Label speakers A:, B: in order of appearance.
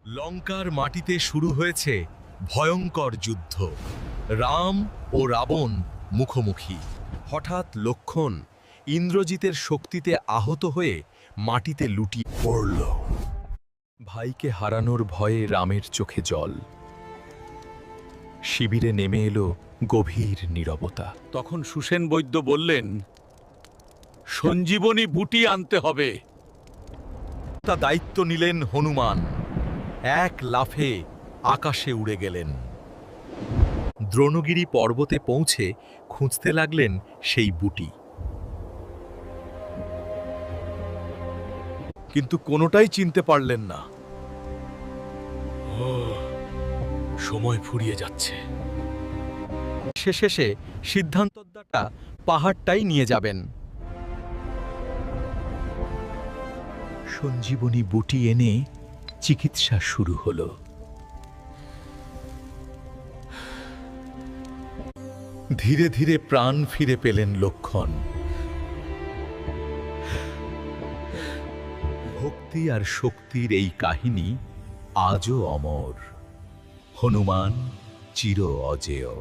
A: লঙ্কার মাটিতে শুরু হয়েছে ভয়ঙ্কর যুদ্ধ। রাম ও রাবণ মুখোমুখি। হঠাৎ লক্ষ্মণ ইন্দ্রজিতের শক্তিতে আহত হয়ে মাটিতে লুটিয়ে পড়ল। ভাইকে হারানোর ভয়ে রামের চোখে জল। শিবিরে নেমে এলো গভীর নীরবতা।
B: তখন সুসেন বৈদ্য বললেন, সঞ্জীবনী বুটি আনতে হবে।
A: তা দায়িত্ব নিলেন হনুমান। এক লাফে আকাশে উড়ে গেলেন। দ্রোণগিরি পর্বতে পৌঁছে খুঁজতে লাগলেন সেই বুটি, কিন্তু কোনোটাই চিনতে পারলেন না।
B: সময় ফুরিয়ে যাচ্ছে।
A: শেষে সিদ্ধান্তটা পাহাড়টাই নিয়ে যাবেন। সঞ্জীবনী বুটি এনে চিকিৎসা শুরু হলো। ধীরে ধীরে প্রাণ ফিরে পেলেন লক্ষ্মণ। ভক্তি আর শক্তির এই কাহিনী আজও অমর। হনুমান চির অজেয়।